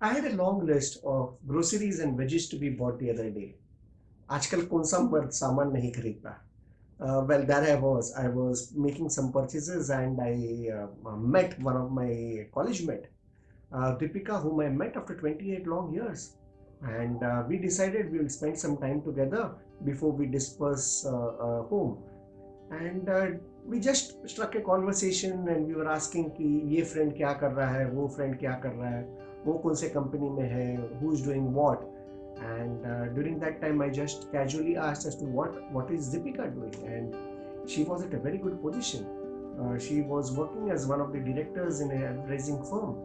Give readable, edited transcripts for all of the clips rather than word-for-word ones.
I had a long list of groceries and veggies to be bought the other day. आजकल कौन सा मर्द सामान नहीं खरीदता? Well, there I was. I was making some purchases and I met one of my college mate, Deepika, whom I met after 28 long years. And we decided we will spend some time together before we disperse home. And we just struck a conversation and we were asking कि ये friend क्या कर रहा है, वो friend क्या कर रहा है, वो कौन से company में है, who is doing what. And during that time I just casually asked as to what is Deepika doing, and she was at a very good position. She was working as one of the directors in a advertising firm,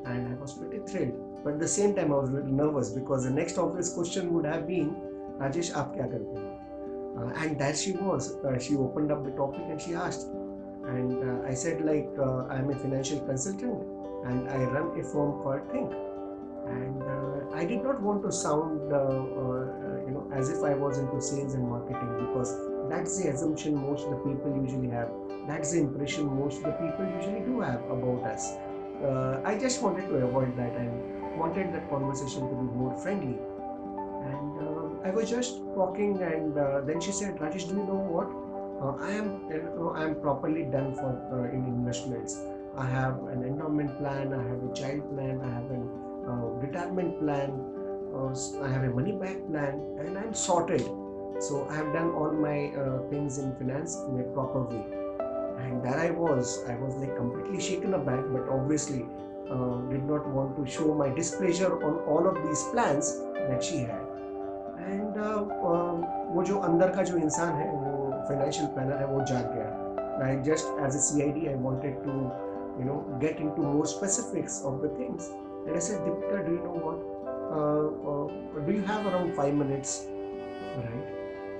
and I was pretty thrilled. But at the same time I was a little nervous because the next obvious question would have been, Rajesh, आप क्या करते हो? And there she was. She opened up the topic and she asked, and I said like I'm a financial consultant and I run a firm called Think. And I did not want to sound as if I was into sales and marketing, because that's the assumption most of the people usually have. That's the impression most of the people usually do have about us. I just wanted to avoid that and wanted that conversation to be more friendly. And I was just talking, and then she said, Rajesh, do you know what? I am properly done for in investments. I have an endowment plan, I have a child plan, I have an retirement plan, I have a money back plan, and I'm sorted. So I have done all my things in finance in a proper way. And there I was like completely shaken aback, but obviously did not want to show my displeasure on all of these plans that she had. And वो जो अंदर का जो इंसान है, वो financial planner है, वो जाग गया. I just as a CID I wanted to get into more specifics of the things. And I said, Deepika, do you know what, do you have around 5 minutes, right?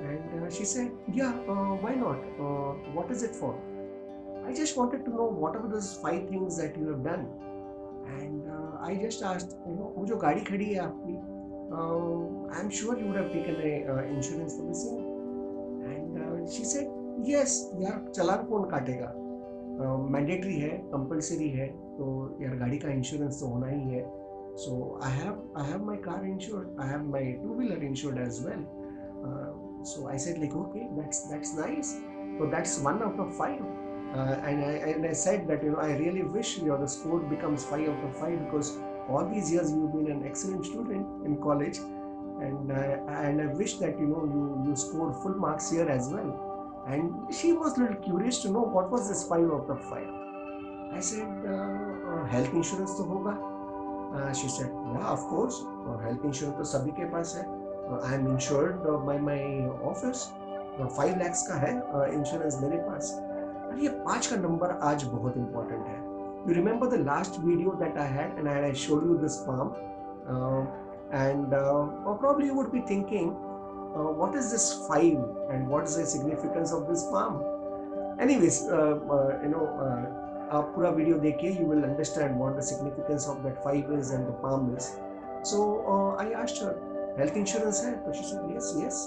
And she said, yeah, why not, what is it for? I just wanted to know what are those 5 things that you have done. And I just asked, वो जो गाड़ी खड़ी है आपकी, I'm sure you would have taken a insurance for the same. And she said, yes, यार चालान कौन काटेगा, mandatory है, कंपलसरी है, तो यार गाड़ी का इंश्योरेंस तो होना ही है. So I have my car insured, I have my two-wheeler insured as well. So I said like, okay, that's nice. So that's 1 out of 5. And I said that I really wish the score becomes 5 out of 5, because all these years you've been an excellent student in college, and I wish that you score full marks here as well. And she was a little curious to know what was this 5 out of 5. I said, health insurance तो होगा. She said, yeah, of course. Health insurance तो सभी के पास है. I am insured by my office. 5 lakhs का है insurance मेरे पास. और ये 5 का नंबर आज बहुत important है. You remember the last video that I had, and I showed you this palm, and or probably you would be thinking, what is this 5 and what is the significance of this palm? Anyways, आप पूरा video देखिए, you will understand what the significance of that 5 is and the palm is. So I asked her, health insurance है? So she said, yes,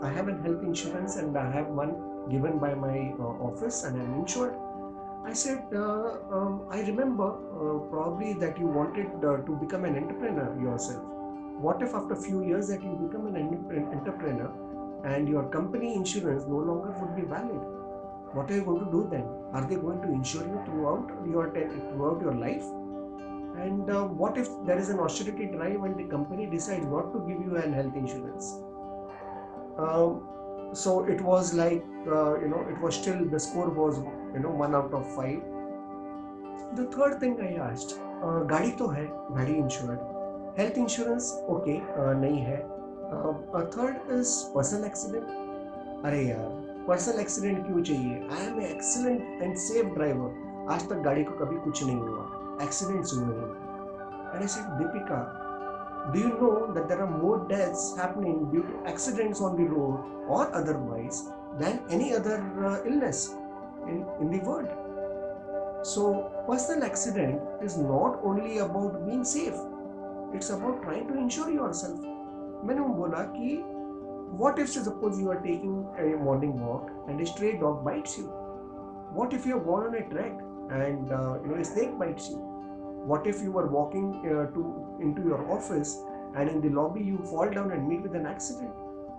I have a health insurance and I have one given by my office and I'm insured. I said, I remember probably that you wanted to become an entrepreneur yourself. What if after a few years that you become an entrepreneur and your company insurance no longer would be valid? What are you going to do then? Are they going to insure you throughout your life? And what if there is an austerity drive and the company decides not to give you an health insurance? So it was like, it was still, the score was 1 out of 5. The third thing I asked, गाड़ी तो है, गाड़ी insured, health insurance okay, नहीं है. A third is personal accident. अरे यार, personal accident क्यों चाहिए? I am excellent and safe driver. आज तक गाड़ी को कभी कुछ नहीं हुआ, एक्सीडेंट्स हुए नहीं. And I said, Deepika, do you know that there are more deaths happening due to accidents on the road or otherwise than any other illness in the world? So personal accident is not only about being safe, it's about trying to insure yourself. मैंने बोला कि what if suppose you are taking a morning walk and a stray dog bites you? What if you are gone on a trek and a snake bites you? What if you were walking into your office, and in the lobby you fall down and meet with an accident,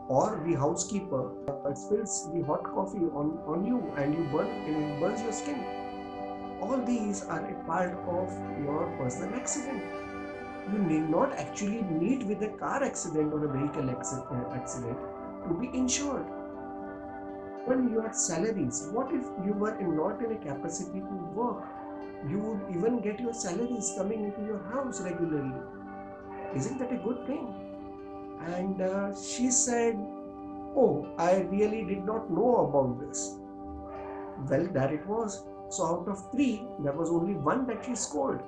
or the housekeeper spills the hot coffee on you and it burns your skin? All these are a part of your personal accident. You need not actually meet with a car accident or a vehicle accident to be insured. When your salaries, what if you were not in a capacity to work? You would even get your salaries coming into your house regularly. Isn't that a good thing? And she said, "Oh, I really did not know about this." Well, there it was. So out of three, there was only one that she scored.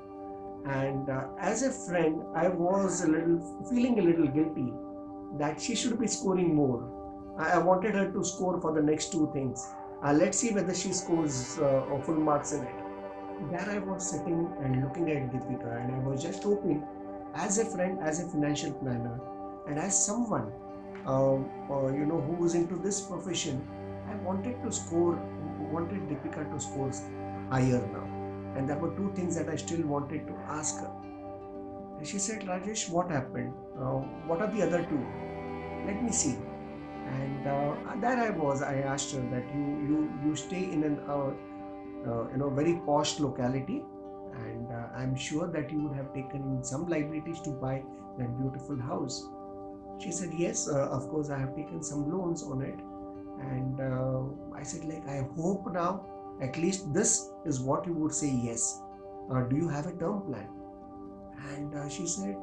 And as a friend, I was feeling a little guilty that she should be scoring more. I wanted her to score for the next two things. Let's see whether she scores full marks in it. There I was sitting and looking at Deepika, and I was just hoping, as a friend, as a financial planner, and as someone who is into this profession, I wanted Deepika to score higher now. And there were two things that I still wanted to ask her. And she said, "Rajesh, what happened? What are the other two? Let me see." And there I was. I asked her that you stay in an very posh locality, and I'm sure that you would have taken some liabilities to buy that beautiful house. She said, "Yes, of course I have taken some loans on it." And I said, like, "I hope now at least this is what you would say yes. Do you have a term plan?" And she said,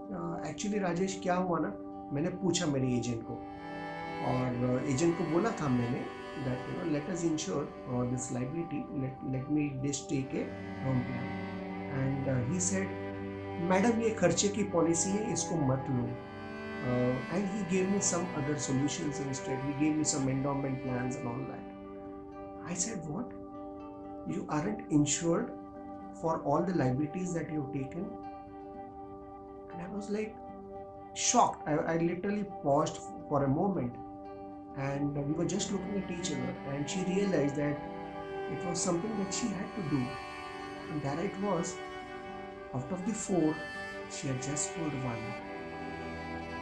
"Actually Rajesh क्या हुआ ना, मैंने पूछा मेरे agent को, और agent को बोला था मैंने that let us insure this liability, let me just take a term plan." And he said, "madam ये खर्चे की पॉलिसी है, इसको मत लो." And he gave me some other solutions instead. He gave me some endowment plans and all that. I said, "What? You aren't insured for all the liabilities that you've taken?" And I was like shocked. I literally paused for a moment, and we were just looking at each other, and she realized that it was something that she had to do. And there it was. Out of the four, she had just scored one.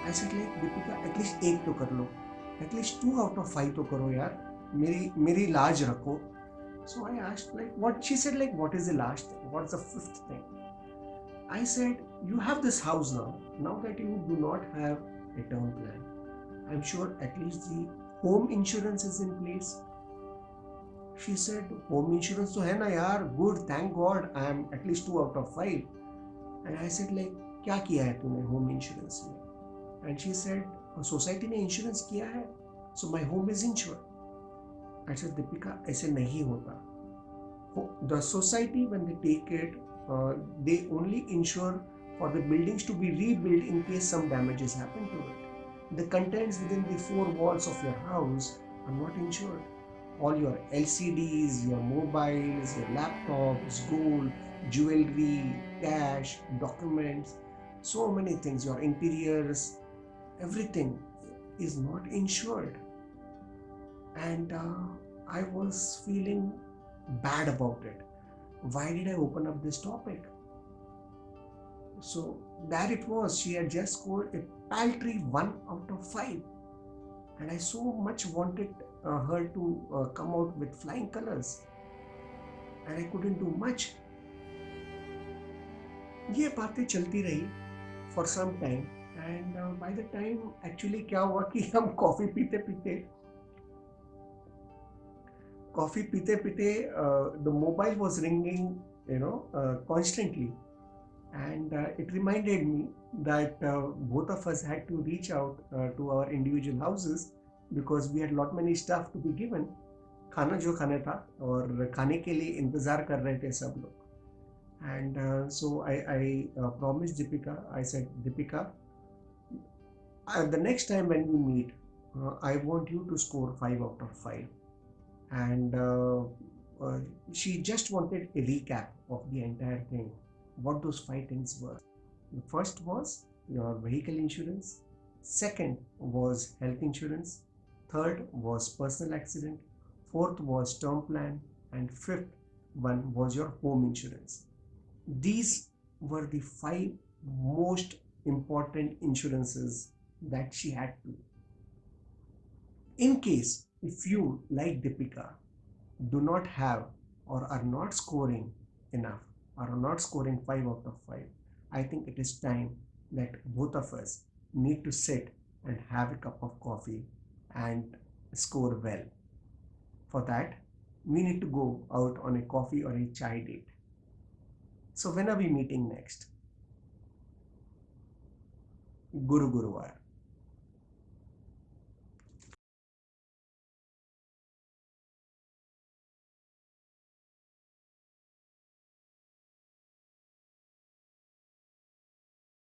I said, like, "Deepika, at least एक तो कर लो, at least 2 out of 5 तो करो यार, मेरी लाज रखो." So I asked, like, what? She said, like, "What is the last thing? What's the fifth thing?" I said, "You have this house now. Now that you do not have a term plan, I'm sure at least the home insurance is in place." She said, "Home insurance तो है ना यार, good, thank God, I am at least 2 out of 5." And I said, like, क्या किया है तूने home insurance में? And she said, "society ने इंश्योरेंस किया है, so my home is insured." I said, "Deepika, ऐसे नहीं होता. The society, when they take it, they only insure for the buildings to be rebuilt in case some damages happen to it. The contents within the four walls of your house are not insured. All your LCDs, your mobiles, your laptops, gold, jewelry, cash, documents, so many things, your interiors, everything is not insured." And I was feeling bad about it. Why did I open up this topic? So there it was. She had just scored a paltry 1 out of 5, and I so much wanted her to come out with flying colors, and I couldn't do much. ये बातें चलती रही for some time, and by the time actually क्या हुआ कि हम coffee पीते पीते the mobile was ringing constantly, and it reminded me that both of us had to reach out to our individual houses because we had lot many stuff to be given. खाना जो खाना था और खाने के लिए इंतज़ार कर रहे थे सब लोग. And so I promised Deepika. I said, "Deepika, the next time when we meet, I want you to score 5 out of 5." And she just wanted a recap of the entire thing, what those 5 things were. The first was your vehicle insurance, second was health insurance, third was personal accident, fourth was term plan, and fifth one was your home insurance. These were the five most important insurances that she had to. In case if you, like Deepika, do not have or are not scoring enough or are not scoring 5 out of 5, I think it is time that both of us need to sit and have a cup of coffee and score well. For that, we need to go out on a coffee or a chai date. So when are we meeting next? Guru Guruvar.